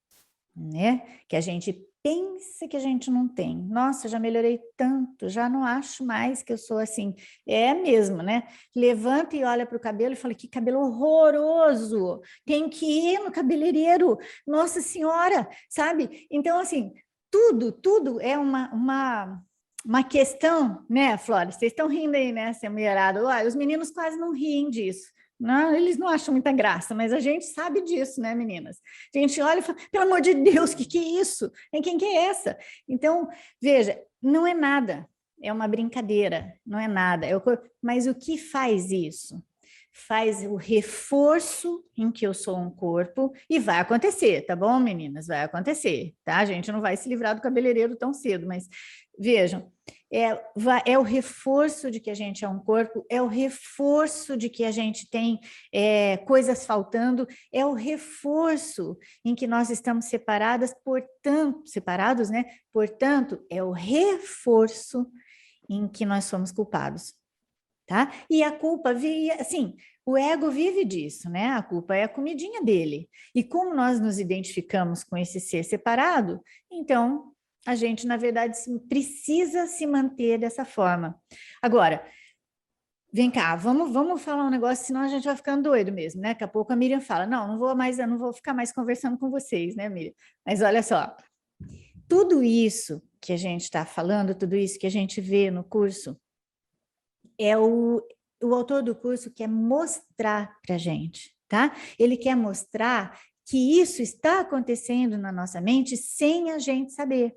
né? Que a gente pensa que a gente não tem. Nossa, já melhorei tanto, já não acho mais que eu sou assim. É mesmo, né? Levanta e olha para o cabelo e fala, que cabelo horroroso, tem que ir no cabeleireiro, Nossa Senhora, sabe? Então, assim, tudo é uma questão, né, Flora? Vocês estão rindo aí, né, essa mulherada? Olha, os meninos quase não riem disso. Não, eles não acham muita graça, mas a gente sabe disso, né, meninas? A gente olha e fala, pelo amor de Deus, que é isso? Quem que é essa? Então, veja, não é nada. é uma brincadeira, não é nada. Mas o que faz isso? Faz o reforço em que eu sou um corpo, e vai acontecer, tá bom, meninas? Vai acontecer, tá? A gente não vai se livrar do cabeleireiro tão cedo, mas vejam, é o reforço de que a gente é um corpo, é o reforço de que a gente tem coisas faltando, é o reforço em que nós estamos separados, né? Portanto, é o reforço em que nós somos culpados. Tá? E a culpa, assim, o ego vive disso, né? A culpa é a comidinha dele. E como nós nos identificamos com esse ser separado, então a gente, na verdade, precisa se manter dessa forma. Agora, vem cá, vamos falar um negócio, senão a gente vai ficando doido mesmo, né? Daqui a pouco a Miriam fala, não eu não vou ficar mais conversando com vocês, né, Miriam? Mas olha só, tudo isso que a gente está falando, tudo isso que a gente vê no curso, o autor do curso quer mostrar para a gente, tá? Ele quer mostrar que isso está acontecendo na nossa mente sem a gente saber.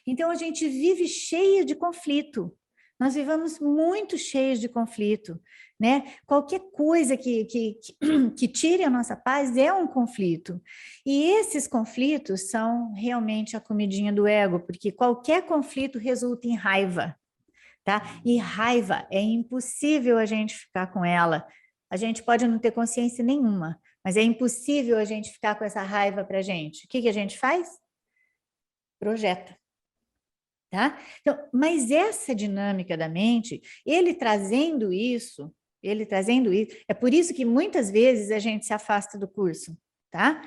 Então, a gente vive cheia de conflito. Nós vivemos muito cheios de conflito, né? Qualquer coisa que tire a nossa paz é um conflito. E esses conflitos são realmente a comidinha do ego, porque qualquer conflito resulta em raiva. Tá? E raiva, é impossível a gente ficar com ela. A gente pode não ter consciência nenhuma, mas é impossível a gente ficar com essa raiva para a gente. O que a gente faz? Projeta. Tá? Então, mas essa dinâmica da mente, ele trazendo isso, é por isso que muitas vezes a gente se afasta do curso. Tá?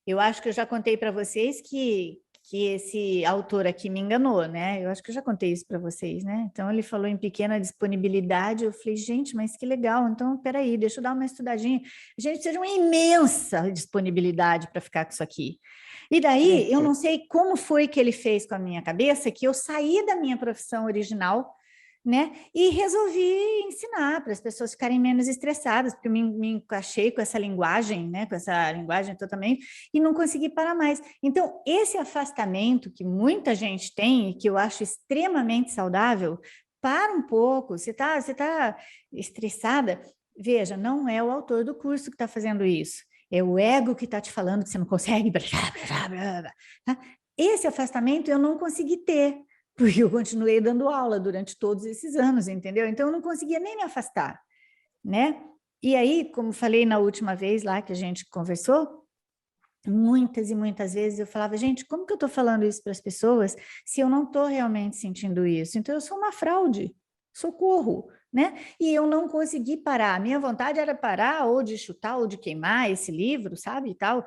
Eu acho que eu já contei para vocês que esse autor aqui me enganou, né? Eu acho que eu já contei isso para vocês, né? Então, ele falou em pequena disponibilidade, eu falei, gente, mas que legal, então, peraí, deixa eu dar uma estudadinha. A gente precisa de uma imensa disponibilidade para ficar com isso aqui. E daí, eu não sei como foi que ele fez com a minha cabeça, que eu saí da minha profissão original, né? E resolvi ensinar para as pessoas ficarem menos estressadas, porque eu me encaixei com essa linguagem, né? Com essa linguagem totalmente, e não consegui parar mais. Então, esse afastamento que muita gente tem, e que eu acho extremamente saudável, para um pouco, você tá estressada, veja, não é o autor do curso que está fazendo isso, é o ego que está te falando que você não consegue. Tá? Esse afastamento eu não consegui ter, porque eu continuei dando aula durante todos esses anos, entendeu? Então, eu não conseguia nem me afastar, né? E aí, como falei na última vez lá que a gente conversou, muitas e muitas vezes eu falava, gente, como que eu estou falando isso para as pessoas se eu não estou realmente sentindo isso? Então, eu sou uma fraude, socorro, né? E eu não consegui parar. A minha vontade era parar ou de chutar ou de queimar esse livro, sabe, e tal,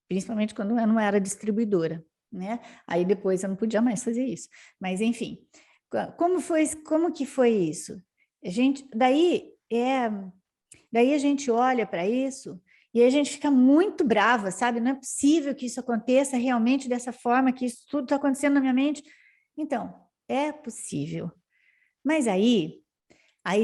principalmente quando eu não era distribuidora. Né? Aí depois eu não podia mais fazer isso. Mas, enfim, como que foi isso? Daí a gente olha para isso e a gente fica muito brava, sabe? Não é possível que isso aconteça realmente dessa forma, que isso tudo está acontecendo na minha mente. Então, é possível. Mas aí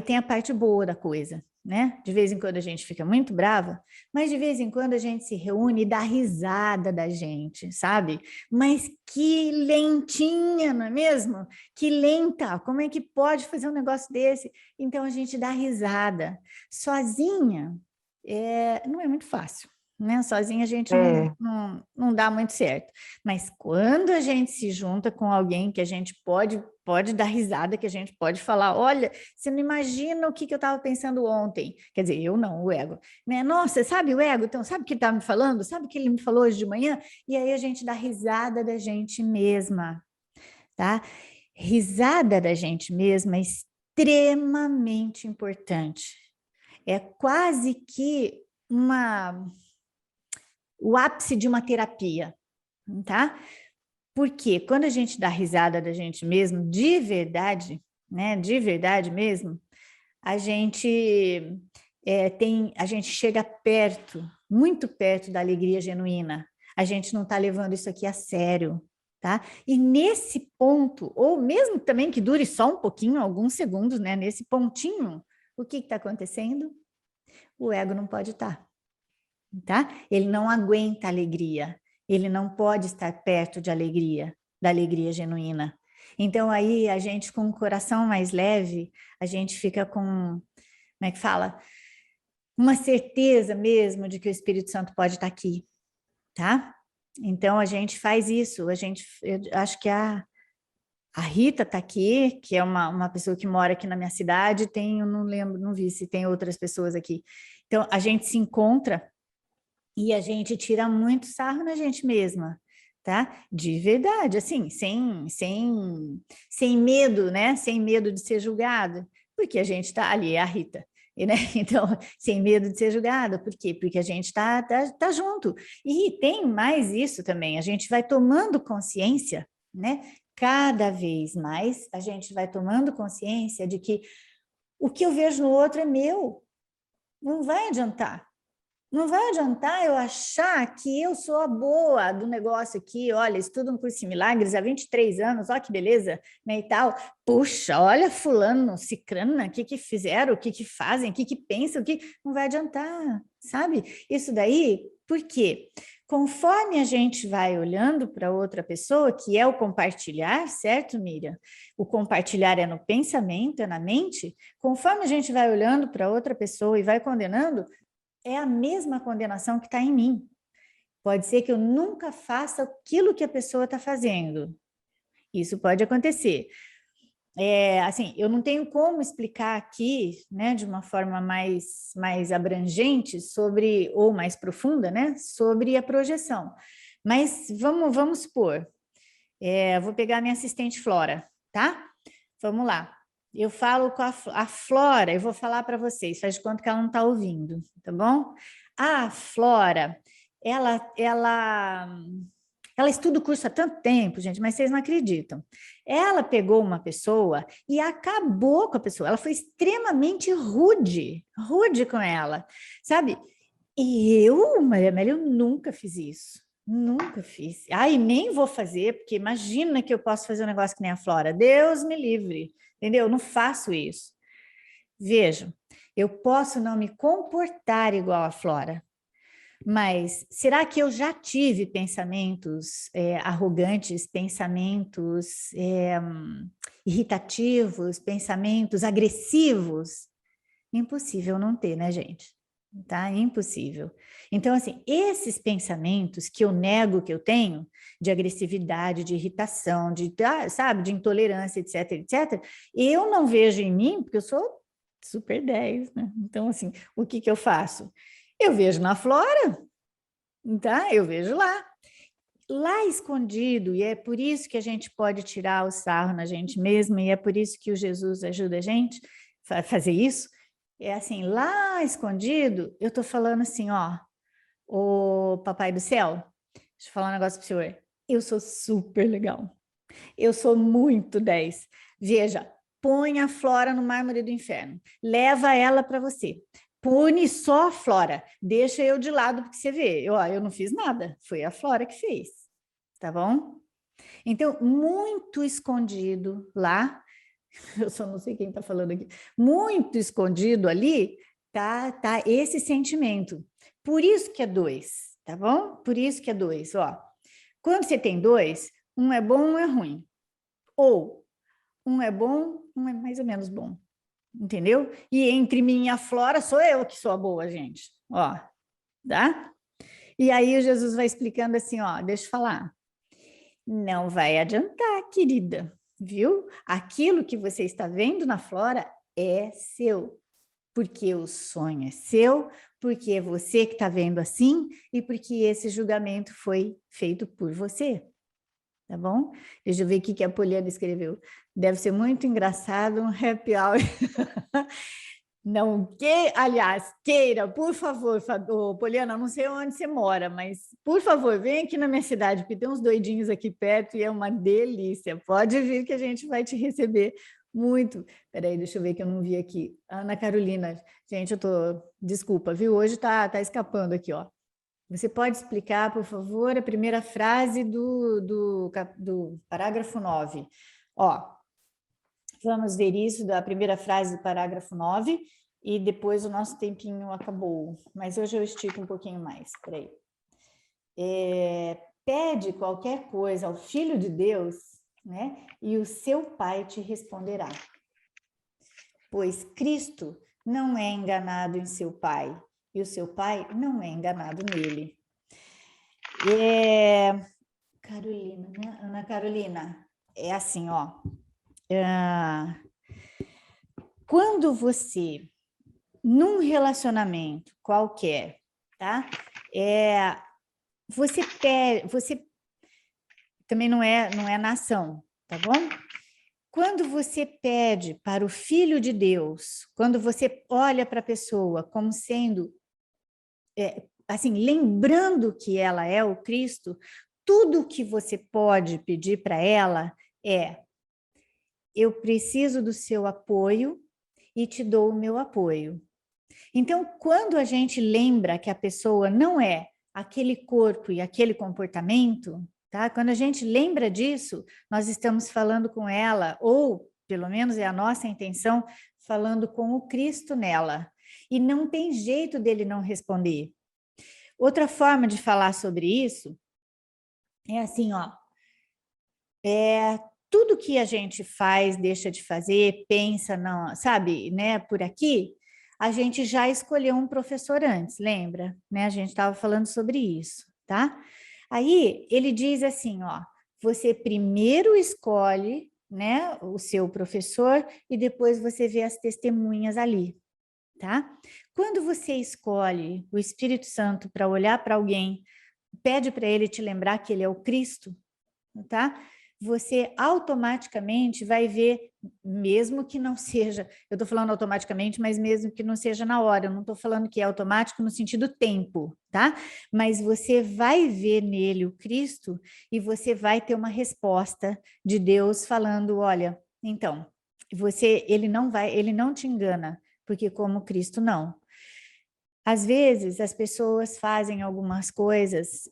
tem a parte boa da coisa, né? De vez em quando a gente fica muito brava, mas de vez em quando a gente se reúne e dá risada da gente, sabe? Mas que lentinha, não é mesmo? Que lenta, como é que pode fazer um negócio desse? Então a gente dá risada. Sozinha, não é muito fácil, né? Sozinha a gente não dá muito certo. Mas quando a gente se junta com alguém que a gente pode dar risada, que a gente pode falar, olha, você não imagina o que eu estava pensando ontem. Quer dizer, eu não, o ego. Né? Nossa, sabe o ego? Então, sabe o que ele estava me falando? Sabe o que ele me falou hoje de manhã? E aí a gente dá risada da gente mesma, tá? Risada da gente mesma é extremamente importante. É quase que o ápice de uma terapia, tá? Porque quando a gente dá risada da gente mesmo, de verdade, né, de verdade mesmo, a gente chega perto, muito perto da alegria genuína. A gente não está levando isso aqui a sério, tá? E nesse ponto, ou mesmo também que dure só um pouquinho, alguns segundos, né? Nesse pontinho, o que está acontecendo? O ego não pode estar. Tá? Ele não aguenta alegria, ele não pode estar perto de alegria, da alegria genuína. Então, aí, a gente, com o coração mais leve, a gente fica com, como é que fala? Uma certeza mesmo de que o Espírito Santo pode estar aqui, tá? Então, a gente faz isso. Eu acho que a Rita está aqui, que é uma pessoa que mora aqui na minha cidade, eu não lembro, não vi se tem outras pessoas aqui. Então, a gente se encontra e a gente tira muito sarro na gente mesma, tá? De verdade, assim, sem medo, né? Sem medo de ser julgado, porque a gente está ali, é a Rita. Né? Então, sem medo de ser julgada. Por quê? Porque a gente tá junto. E tem mais isso também, a gente vai tomando consciência, né? Cada vez mais a gente vai tomando consciência de que o que eu vejo no outro é meu. Não vai adiantar. Não vai adiantar eu achar que eu sou a boa do negócio aqui, olha, estudo um curso de milagres há 23 anos, olha que beleza, né, e tal. Puxa, olha fulano, cicrana, o que fizeram, o que fazem, o que pensam, não vai adiantar, sabe? Isso daí, por quê? Conforme a gente vai olhando para outra pessoa, que é o compartilhar, certo, Miriam? O compartilhar é no pensamento, é na mente. Conforme a gente vai olhando para outra pessoa e vai condenando, é a mesma condenação que está em mim. Pode ser que eu nunca faça aquilo que a pessoa está fazendo. Isso pode acontecer. Assim, eu não tenho como explicar aqui, né, de uma forma mais abrangente sobre, ou mais profunda, né, sobre a projeção. Mas vamos supor, vou pegar minha assistente Flora, tá? Vamos lá. Eu falo com a Flora, eu vou falar para vocês, faz de conta que ela não está ouvindo, tá bom? A Flora, ela estuda o curso há tanto tempo, gente, mas vocês não acreditam. Ela pegou uma pessoa e acabou com a pessoa. Ela foi extremamente rude com ela, sabe? E eu, Maria Amélia, eu nunca fiz isso. Nunca fiz. Ai, nem vou fazer, porque imagina que eu posso fazer um negócio que nem a Flora. Deus me livre, entendeu? Eu não faço isso. Vejam, eu posso não me comportar igual a Flora, mas será que eu já tive pensamentos arrogantes, pensamentos irritativos, pensamentos agressivos? Impossível não ter, né, gente? Tá? Impossível. Então, assim, esses pensamentos que eu nego que eu tenho, de agressividade, de irritação, sabe, de intolerância, etc, etc, eu não vejo em mim, porque eu sou super 10, né? Então, assim, o que eu faço? Eu vejo na Flora, tá? Eu vejo lá escondido, e é por isso que a gente pode tirar o sarro na gente mesma, e é por isso que o Jesus ajuda a gente a fazer isso. É assim, lá escondido, eu tô falando assim, ó, o Papai do Céu, deixa eu falar um negócio pro senhor, eu sou super legal, eu sou muito 10. Veja, põe a Flora no mármore do inferno, leva ela para você, pune só a Flora, deixa eu de lado porque você vê, eu não fiz nada, foi a Flora que fez, tá bom? Então, muito escondido lá, eu só não sei quem está falando aqui, muito escondido ali, tá esse sentimento. Por isso que é 2, tá bom? Por isso que é 2, ó. Quando você tem 2, um é bom, um é ruim. Ou um é bom, um é mais ou menos bom. Entendeu? E entre mim e a Flora, sou eu que sou a boa, gente. Ó, tá? E aí o Jesus vai explicando assim, ó, deixa eu falar. Não vai adiantar, querida, viu? Aquilo que você está vendo na Flora é seu, porque o sonho é seu, porque é você que está vendo assim e porque esse julgamento foi feito por você, tá bom? Deixa eu ver o que a Poliana escreveu. Deve ser muito engraçado um happy hour. Não que, aliás, queira, por favor, Poliana, não sei onde você mora, mas, por favor, vem aqui na minha cidade, porque tem uns doidinhos aqui perto e é uma delícia. Pode vir que a gente vai te receber muito. Peraí, deixa eu ver que eu não vi aqui. Ana Carolina, gente, desculpa, viu? Hoje tá escapando aqui, ó. Você pode explicar, por favor, a primeira frase do parágrafo 9. Ó, vamos ver isso da primeira frase do parágrafo 9 e depois o nosso tempinho acabou, mas hoje eu estico um pouquinho mais, peraí. Pede qualquer coisa ao Filho de Deus, né? E o seu Pai te responderá. Pois Cristo não é enganado em seu Pai, e o seu Pai não é enganado nele. Carolina, né? Ana Carolina, é assim, ó. Quando você, num relacionamento qualquer, tá? Você também não é nação, tá bom? Quando você pede para o Filho de Deus, quando você olha para a pessoa como sendo, assim, lembrando que ela é o Cristo, tudo que você pode pedir para ela é: eu preciso do seu apoio e te dou o meu apoio. Então, quando a gente lembra que a pessoa não é aquele corpo e aquele comportamento, tá? Quando a gente lembra disso, nós estamos falando com ela, ou pelo menos é a nossa intenção, falando com o Cristo nela. E não tem jeito dele não responder. Outra forma de falar sobre isso é assim, ó. Tudo que a gente faz, deixa de fazer, pensa, não, sabe, né, por aqui, a gente já escolheu um professor antes, lembra? Né? A gente estava falando sobre isso, tá? Aí ele diz assim, ó, você primeiro escolhe, né, o seu professor e depois você vê as testemunhas ali, tá? Quando você escolhe o Espírito Santo para olhar para alguém, pede para ele te lembrar que ele é o Cristo, tá? Você automaticamente vai ver, mesmo que não seja, eu estou falando automaticamente, mas mesmo que não seja na hora, eu não estou falando que é automático no sentido tempo, tá? Mas você vai ver nele o Cristo e você vai ter uma resposta de Deus falando, olha, então, ele não te engana, porque como Cristo não. Às vezes as pessoas fazem algumas coisas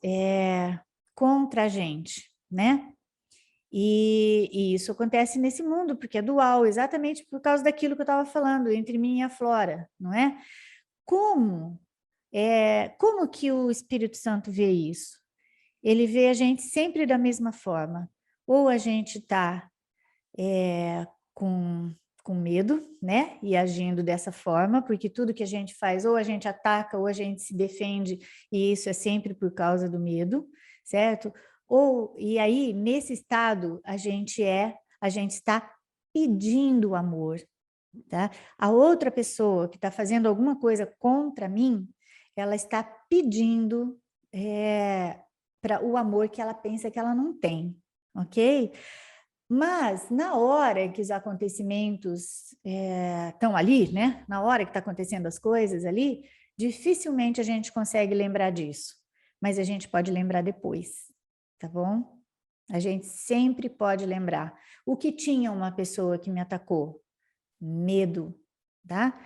contra a gente, né? E isso acontece nesse mundo, porque é dual, exatamente por causa daquilo que eu estava falando, entre mim e a Flora, não é? Como que o Espírito Santo vê isso? Ele vê a gente sempre da mesma forma. Ou a gente está com medo, né? E agindo dessa forma, porque tudo que a gente faz, ou a gente ataca, ou a gente se defende, e isso é sempre por causa do medo, certo? E aí, nesse estado, a gente está pedindo amor, tá? A outra pessoa que está fazendo alguma coisa contra mim, ela está pedindo para o amor que ela pensa que ela não tem, ok? Mas, na hora que os acontecimentos estão ali, né? Na hora que está acontecendo as coisas ali, dificilmente a gente consegue lembrar disso, mas a gente pode lembrar depois, tá bom? A gente sempre pode lembrar. O que tinha uma pessoa que me atacou? Medo, tá?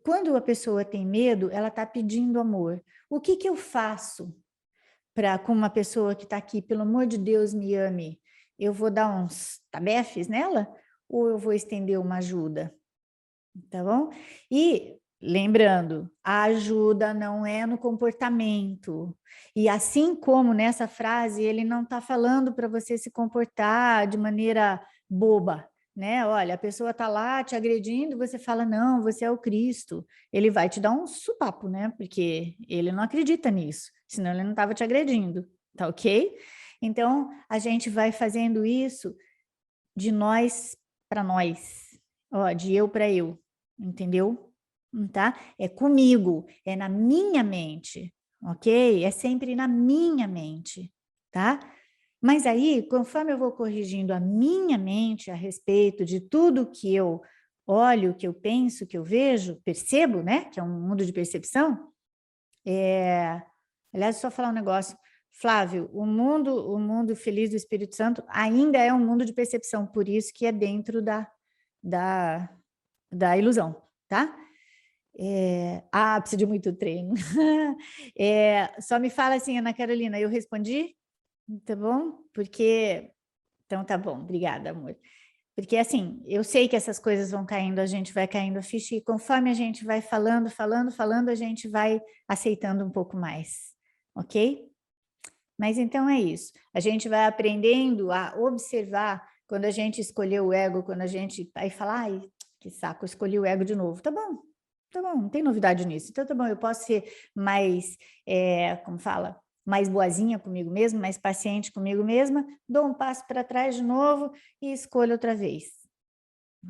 Quando a pessoa tem medo, ela está pedindo amor. O que eu faço com uma pessoa que está aqui, pelo amor de Deus, me ame? Eu vou dar uns tabefes nela ou eu vou estender uma ajuda? Tá bom? E lembrando, a ajuda não é no comportamento. E assim como nessa frase, ele não está falando para você se comportar de maneira boba, né? Olha, a pessoa está lá te agredindo, você fala, não, você é o Cristo. Ele vai te dar um supapo, né? Porque ele não acredita nisso, senão ele não estava te agredindo, tá ok? Então, a gente vai fazendo isso de nós para nós, ó, de eu para eu, entendeu? Tá? É comigo, é na minha mente, ok? É sempre na minha mente, tá? Mas aí, conforme eu vou corrigindo a minha mente a respeito de tudo que eu olho, que eu penso, que eu vejo, percebo, né? Que é um mundo de percepção. Aliás, só falar um negócio. Flávio, o mundo feliz do Espírito Santo ainda é um mundo de percepção, por isso que é dentro da ilusão, tá? Precisa de muito treino. Só me fala assim, Ana Carolina, eu respondi? Tá bom? Então tá bom, obrigada, amor. Porque assim, eu sei que essas coisas vão caindo, a gente vai caindo a ficha e conforme a gente vai falando, a gente vai aceitando um pouco mais, ok? Mas então é isso, a gente vai aprendendo a observar Quando a gente escolheu o ego, quando a gente aí fala, ai, que saco, eu escolhi o ego de novo. Tá bom, não tem novidade nisso. Então tá bom, eu posso ser mais, como fala, mais boazinha comigo mesma, mais paciente comigo mesma, dou um passo para trás de novo e escolho outra vez.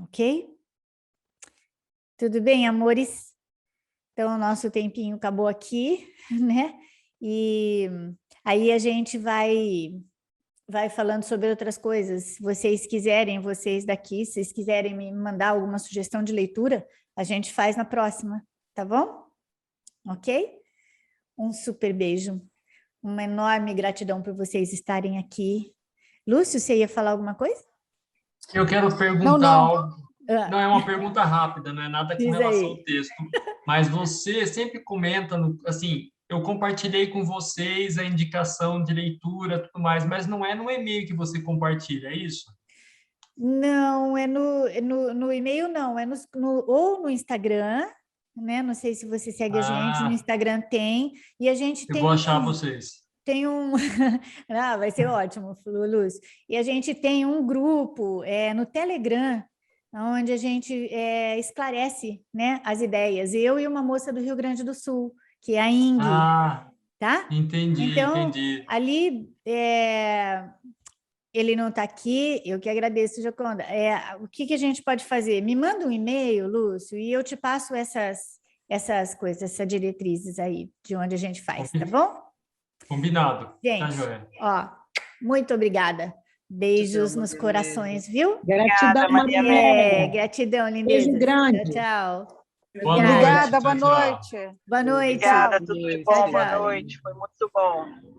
Ok? Tudo bem, amores? Então, o nosso tempinho acabou aqui, né? E aí a gente vai falando sobre outras coisas. Se vocês quiserem, vocês daqui, se vocês quiserem me mandar alguma sugestão de leitura, a gente faz na próxima, tá bom? Ok? Um super beijo. Uma enorme gratidão por vocês estarem aqui. Lúcio, você ia falar alguma coisa? Eu quero perguntar algo. Não é uma pergunta rápida, não é nada com relação ao texto. Mas você sempre comenta, assim, eu compartilhei com vocês a indicação de leitura, tudo mais, mas não é no e-mail que você compartilha, é isso? Não, é no e-mail, não, é ou no Instagram, né? Não sei se você segue a gente, no Instagram tem, e a gente tem... Eu vou achar vocês. Tem um... vai ser ótimo, Lúcio. E a gente tem um grupo no Telegram, onde a gente esclarece, né, as ideias. Eu e uma moça do Rio Grande do Sul, que é a Ing, tá? Entendi. Ali, ele não está aqui, eu que agradeço, Gioconda. O que a gente pode fazer? Me manda um e-mail, Lúcio, e eu te passo essas coisas, essas diretrizes aí, de onde a gente faz, tá bom? Combinado. Gente, muito obrigada. Beijos nos corações, viu? Gratidão, Maria Amélia. Gratidão, lindeza. Beijo grande. Tchau. Obrigada, boa noite. Boa noite. Obrigada, tudo de bom, boa noite. Foi muito bom.